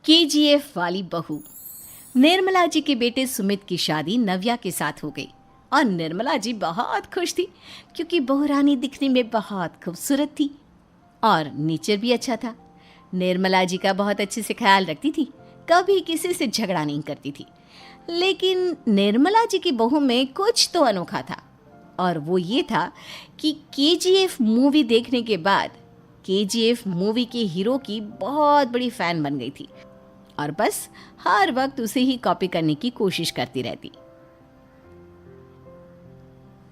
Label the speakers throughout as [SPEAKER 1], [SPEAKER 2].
[SPEAKER 1] KGF वाली बहू। निर्मला जी के बेटे सुमित की शादी नव्या के साथ हो गई और निर्मला जी बहुत खुश थी क्योंकि बहू रानी दिखने में बहुत खूबसूरत थी और नेचर भी अच्छा था। निर्मला जी का बहुत अच्छे से ख्याल रखती थी, कभी किसी से झगड़ा नहीं करती थी। लेकिन निर्मला जी की बहू में कुछ तो अनोखा था और वो ये था कि केजीएफ मूवी देखने के बाद केजीएफ मूवी के हीरो की बहुत बड़ी फ़ैन बन गई थी और बस हर वक्त उसे ही कॉपी करने की कोशिश करती रहती।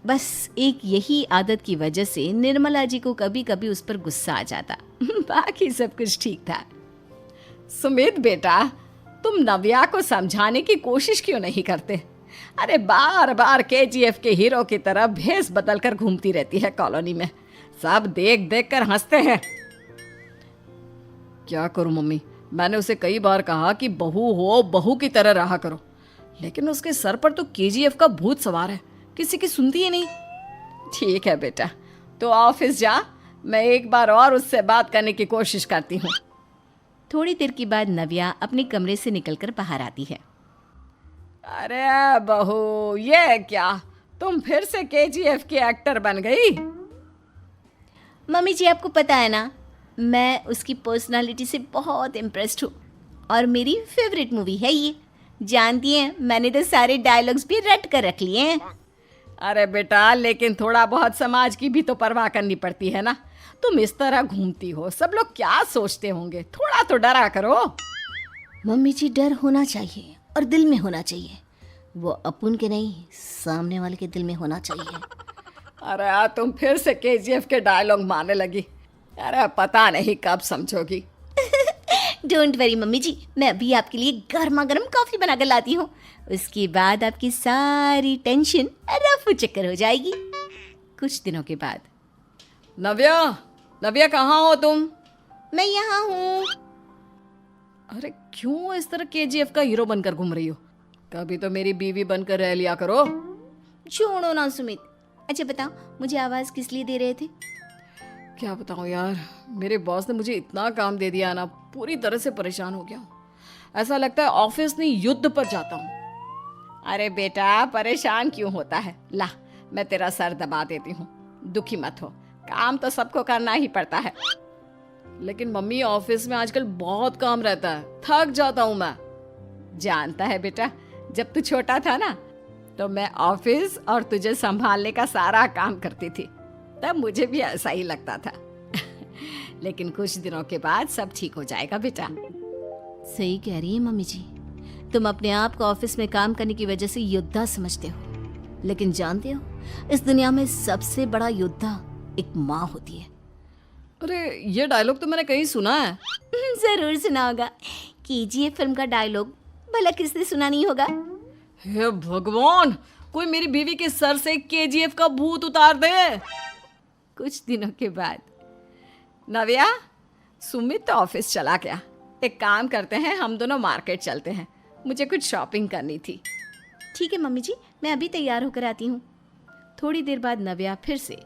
[SPEAKER 1] बस एक यही आदत की वजह से निर्मला जी को कभी कभी उस पर गुस्सा आ जाता। बाकी सब कुछ ठीक था।
[SPEAKER 2] सुमित बेटा, तुम नव्या को समझाने की कोशिश क्यों नहीं करते? अरे बार बार केजीएफ के हीरो की तरह भेस बदल कर घूमती रहती है कॉलोनी में, सब देख देख कर हंसते हैं। क्या करूं मम्मी, मैंने उसे कई बार कहा कि बहू हो, बहू की तरह रहा करो, लेकिन उसके सर पर तो केजीएफ का भूत सवार है, किसी की सुनती ही नहीं। ठीक है बेटा, तो ऑफिस जा, मैं एक बार और उससे बात करने की कोशिश करती हूँ।
[SPEAKER 1] थोड़ी देर के बाद नव्या अपने कमरे से निकलकर बाहर आती है।
[SPEAKER 2] अरे बहू, ये क्या, तुम फिर से केजीएफ की एक्टर बन गई?
[SPEAKER 1] मम्मी जी, आपको पता है ना, मैं उसकी पर्सनालिटी से बहुत इम्प्रेस्ड हूँ और मेरी फेवरेट मूवी है ये। जानती हैं, मैंने तो सारे डायलॉग्स भी रट कर रख लिए हैं।
[SPEAKER 2] अरे बेटा, लेकिन थोड़ा बहुत समाज की भी तो परवाह करनी पड़ती है ना। तुम इस तरह घूमती हो, सब लोग क्या सोचते होंगे, थोड़ा तो डरा करो।
[SPEAKER 1] मम्मी जी, डर होना चाहिए और दिल में होना चाहिए, वो अपुन के नहीं, सामने वाले के दिल में होना चाहिए।
[SPEAKER 2] अरे तुम फिर से केजीएफ के डायलॉग मारने लगी। अरे पता नहीं कब समझोगी।
[SPEAKER 1] डोंट वरी मम्मी जी, मैं अभी आपके लिए गर्मा गर्म कॉफ़ी बना कर लाती हूँ, उसके बाद आपकी सारी टेंशन रफू चक्कर हो जाएगी। कुछ दिनों के बाद।
[SPEAKER 2] नव्या, नव्या कहाँ हो तुम?
[SPEAKER 1] मैं यहाँ हूँ।
[SPEAKER 2] अरे क्यों इस तरह केजीएफ का हीरो बनकर घूम रही हो? कभी तो मेरी बीवी बनकर रह लिया करो।
[SPEAKER 1] छोड़ो ना सुमित। अच्छा बताओ, मुझे आवाज़ किस लिए दे रहे थे?
[SPEAKER 2] क्या बताऊँ यार, मेरे बॉस ने मुझे इतना काम दे दिया ना, पूरी तरह से परेशान हो गया हूँ। ऐसा लगता है ऑफिस नहीं, युद्ध पर जाता हूँ। अरे बेटा, परेशान क्यों होता है? ला, मैं तेरा सर दबा देती हूँ, दुखी मत हो, काम तो सबको करना ही पड़ता है। लेकिन मम्मी, ऑफिस में आजकल बहुत काम रहता है, थक जाता हूँ मैं। जानता है बेटा, जब तू छोटा था ना, तो मैं ऑफिस और तुझे संभालने का सारा काम करती थी, तब मुझे भी ऐसा ही लगता था। लेकिन कुछ दिनों के बाद सब ठीक हो जाएगा बेटा।
[SPEAKER 1] सही कह रही है मम्मी जी, तुम अपने आप को ऑफिस में काम करने की वजह से योद्धा समझते हो, लेकिन जानते हो, इस दुनिया में सबसे बड़ा योद्धा एक माँ होती है।
[SPEAKER 2] अरे ये डायलॉग तो मैंने कहीं सुना है।
[SPEAKER 1] जरूर सुना होगा, केजीएफ फिल्म का डायलॉग, भला किसने सुना नहीं होगा?
[SPEAKER 2] हे भगवान, कोई मेरी बीवी के सर से केजीएफ का भूत उतार दे। कुछ दिनों के बाद। नव्या, सुमित तो ऑफिस चला गया, एक काम करते हैं, हम दोनों मार्केट चलते हैं, मुझे कुछ शॉपिंग करनी थी।
[SPEAKER 1] ठीक है मम्मी जी, मैं अभी तैयार होकर आती हूँ। थोड़ी देर बाद नव्या फिर से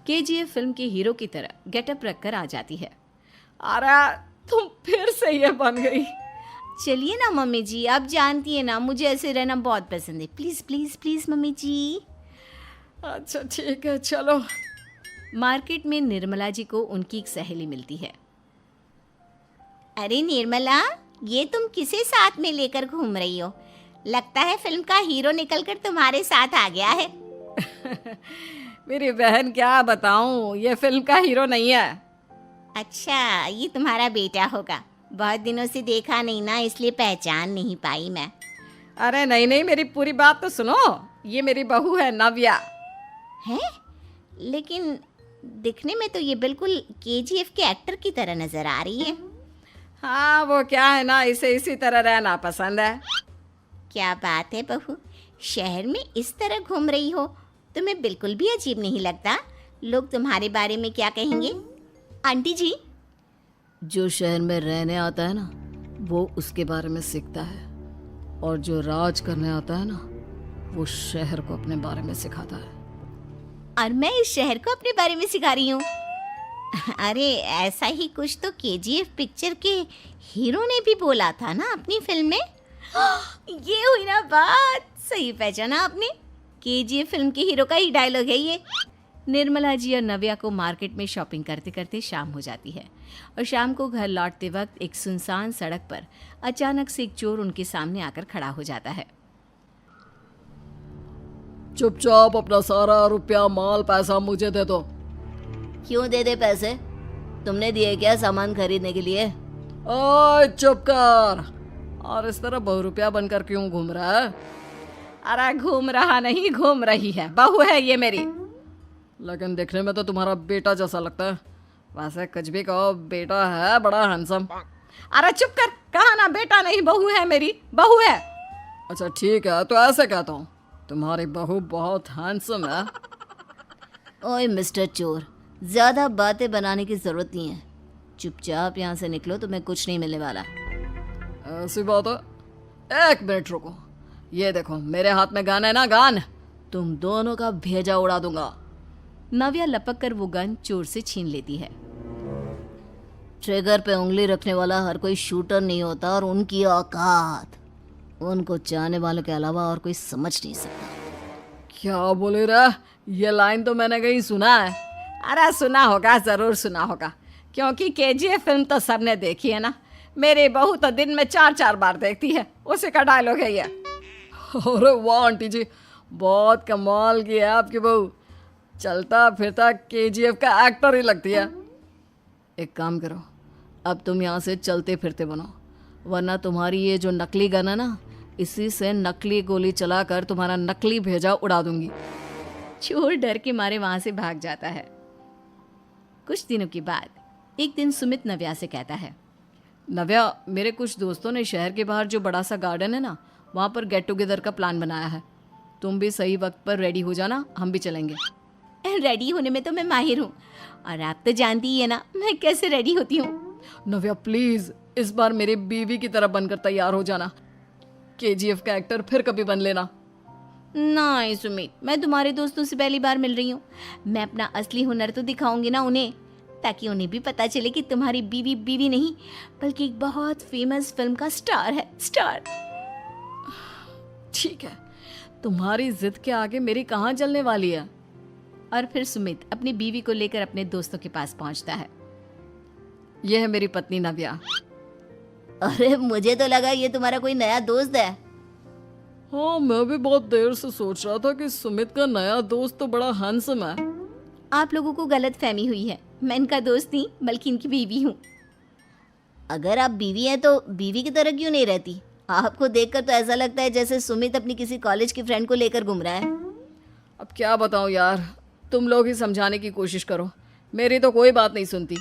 [SPEAKER 1] केजीएफ फिल्म के हीरो की तरह गेटअप रखकर आ जाती है।
[SPEAKER 2] अरे तुम फिर से ये बन गई।
[SPEAKER 1] चलिए ना मम्मी जी, आप जानती है ना, मुझे ऐसे रहना बहुत पसंद है। प्लीज़ प्लीज़ प्लीज़ मम्मी जी।
[SPEAKER 2] अच्छा ठीक है, चलो।
[SPEAKER 1] मार्केट में निर्मला जी को उनकी एक सहेली मिलती है। अरे निर्मला, ये तुम किसे साथ में लेकर घूम रही हो? लगता है फिल्म का हीरो निकलकर तुम्हारे साथ आ गया है।
[SPEAKER 2] मेरी बहन, क्या बताऊं, ये फिल्म का हीरो नहीं है।
[SPEAKER 1] अच्छा, ये तुम्हारा बेटा होगा, बहुत दिनों से देखा नहीं ना, इसलिए पहचान नहीं पाई मैं।
[SPEAKER 2] अरे नहीं नहीं, मेरी पूरी बात तो सुनो, ये मेरी बहू है नव्या।
[SPEAKER 1] है? लेकिन दिखने में तो ये बिल्कुल केजीएफ के एक्टर की तरह नजर आ रही है।
[SPEAKER 2] हाँ, वो क्या है ना, इसे इसी तरह रहना पसंद है।
[SPEAKER 1] क्या बात है बहू, शहर में इस तरह घूम रही हो, तुम्हें बिल्कुल भी अजीब नहीं लगता? लोग तुम्हारे बारे में क्या कहेंगे? आंटी जी,
[SPEAKER 2] जो शहर में रहने आता है ना, वो उसके बारे में सीखता है, और जो राज करने आता है ना, वो शहर को अपने बारे में सिखाता है।
[SPEAKER 1] और मैं इस शहर को अपने बारे में सिखा रही हूँ। अरे ऐसा ही कुछ तो केजीएफ पिक्चर के हीरो ने भी बोला था ना अपनी फिल्म में। ये हुई ना बात, सही पहचाना आपने। केजीएफ फिल्म के हीरो का ही डायलॉग है ये। निर्मला जी और नव्या को मार्केट में शॉपिंग करते करते शाम हो जाती है और शाम को घर लौटते वक्त एक सुनसान सड़क पर अचानक से एक चोर उनके सामने आकर खड़ा हो जाता है।
[SPEAKER 2] चुपचाप अपना सारा रुपया माल पैसा मुझे दे दो।
[SPEAKER 1] क्यों दे दे पैसे? तुमने दिए क्या सामान खरीदने के लिए?
[SPEAKER 2] ओए चुप कर। और इस तरह बहुरुपया बनकर क्यों घूम रहा है?
[SPEAKER 1] अरे घूम रहा नहीं, घूम रही है, बहू है ये मेरी।
[SPEAKER 2] लेकिन देखने में तो तुम्हारा बेटा जैसा लगता है। वैसे कुछ भी कहो, बेटा है बड़ा हैंडसम।
[SPEAKER 1] अरे चुप कर, कहा ना बेटा नहीं बहू है मेरी, बहू है।
[SPEAKER 2] अच्छा ठीक है, तो ऐसे कहता हूँ, तुम्हारी बहू बहुत हैंडसम है।
[SPEAKER 1] ओए मिस्टर चोर, ज्यादा बातें बनाने की जरूरत नहीं है। चुपचाप यहाँ से निकलो, तुम्हें कुछ नहीं मिलने वाला।
[SPEAKER 2] ऐसी बात है। एक मिनट रुको, ये देखो मेरे हाथ में गन है ना, गन। तुम दोनों का भेजा उड़ा दूंगा।
[SPEAKER 1] नव्या लपक कर वो गन चोर से छीन लेती है। ट्रिगर पे उंगली रखने वाला हर कोई शूटर नहीं होता, और उनकी औकात उनको चाहने वालों के अलावा और कोई समझ नहीं सकता।
[SPEAKER 2] क्या बोले रे? ये लाइन तो मैंने कहीं सुना है।
[SPEAKER 1] अरे सुना होगा, जरूर सुना होगा, क्योंकि केजीएफ फिल्म तो सबने देखी है ना। मेरी बहू तो दिन में 4-4 बार देखती है, उसी का डायलॉग है ये।
[SPEAKER 2] अरे वाह आंटी जी, बहुत कमाल की है आपकी बहू। चलता फिरता केजीएफ का एक्टर ही लगती है। एक काम करो, अब तुम यहाँ से चलते फिरते बनो, वरना तुम्हारी ये जो नकली गन है ना, इसी से नकली गोली चलाकर तुम्हारा नकली भेजा उड़ा दूंगी।
[SPEAKER 1] चोर डर के मारे वहां से भाग जाता है। कुछ दिनों के बाद एक दिन सुमित नव्या से कहता है,
[SPEAKER 2] नव्या, मेरे कुछ दोस्तों ने शहर के बाहर जो बड़ा सा गार्डन है ना, वहाँ पर गेट टुगेदर का प्लान बनाया है। तुम भी सही वक्त पर रेडी हो जाना, हम भी चलेंगे।
[SPEAKER 1] रेडी होने में तो मैं माहिर हूँ, और आप तो जानती ही है ना मैं कैसे रेडी होती हूँ।
[SPEAKER 2] नव्या प्लीज, इस बार मेरी बीवी की तरह बनकर तैयार हो जाना। केजीएफ का एक्टर फिर कभी बन लेना।
[SPEAKER 1] नहीं सुमित, मैं तुम्हारे दोस्तों से पहली बार मिल रही हूँ। मैं अपना असली हुनर तो दिखाऊंगी ना उन्हें, ताकि उन्हें भी पता चले कि तुम्हारी बीवी बीवी नहीं, बल्कि एक बहुत फेमस फिल्म का स्टार है, स्टार।
[SPEAKER 2] ठीक है, तुम्हारी जिद के आगे मेरी कहाँ चलने वाली है।
[SPEAKER 1] और फिर सुमित अपनी बीवी को लेकर अपने दोस्तों के पास पहुंचता है।
[SPEAKER 2] यह है मेरी पत्नी नव्या।
[SPEAKER 1] अरे मुझे तो लगा ये तुम्हारा कोई नया दोस्त है।
[SPEAKER 2] हाँ, मैं भी बहुत देर से सोच रहा था कि सुमित का नया दोस्त तो बड़ा हैंडसम है।
[SPEAKER 1] आप लोगों को गलत फहमी हुई है, मैं इनका दोस्त नहीं बल्कि इनकी बीवी हूँ। अगर आप बीवी हैं तो बीवी की तरह क्यों नहीं रहती? आपको देखकर तो ऐसा लगता है जैसे सुमित अपनी किसी कॉलेज की फ्रेंड को लेकर घूम रहा है।
[SPEAKER 2] अब क्या बताऊँ यार, तुम लोग ही समझाने की कोशिश करो, मेरी तो कोई बात नहीं सुनती।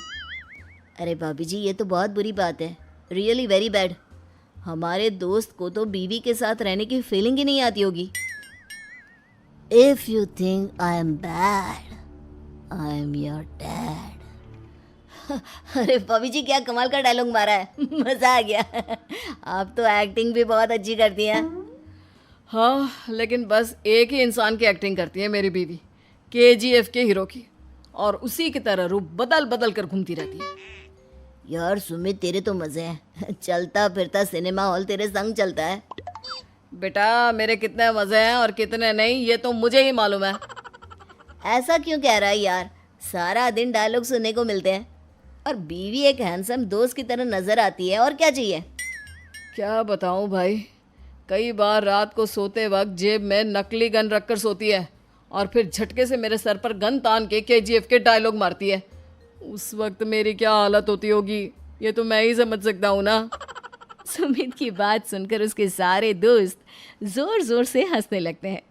[SPEAKER 1] अरे भाभी जी, ये तो बहुत बुरी बात है, रियली वेरी बैड। हमारे दोस्त को तो बीवी के साथ रहने की फीलिंग ही नहीं आती होगी। If you think I am bad, I am your dad. अरे भाभी जी, क्या कमाल का डायलॉग मारा है, मजा आ गया। आप तो एक्टिंग भी बहुत अच्छी करती हैं।
[SPEAKER 2] हाँ, लेकिन बस एक ही इंसान की एक्टिंग करती है मेरी बीवी, केजीएफ के हीरो की, और उसी की तरह रूप बदल बदल कर घूमती रहती है।
[SPEAKER 1] यार सुमित, तेरे तो मजे हैं, चलता फिरता सिनेमा हॉल तेरे संग चलता है।
[SPEAKER 2] बेटा, मेरे कितने मजे हैं और कितने नहीं ये तो मुझे ही मालूम है।
[SPEAKER 1] ऐसा क्यों कह रहा है यार, सारा दिन डायलॉग सुनने को मिलते हैं, और बीवी एक हैंडसम दोस्त की तरह नजर आती है, और क्या चाहिए।
[SPEAKER 2] क्या बताऊं भाई, कई बार रात को सोते वक्त जेब में नकली गन रखकर सोती है, और फिर झटके से मेरे सर पर गन तान के केजीएफ के डायलॉग मारती है। उस वक्त मेरी क्या हालत होती होगी, ये तो मैं ही समझ सकता हूँ ना।
[SPEAKER 1] सुमित की बात सुनकर उसके सारे दोस्त जोर जोर से हंसने लगते हैं।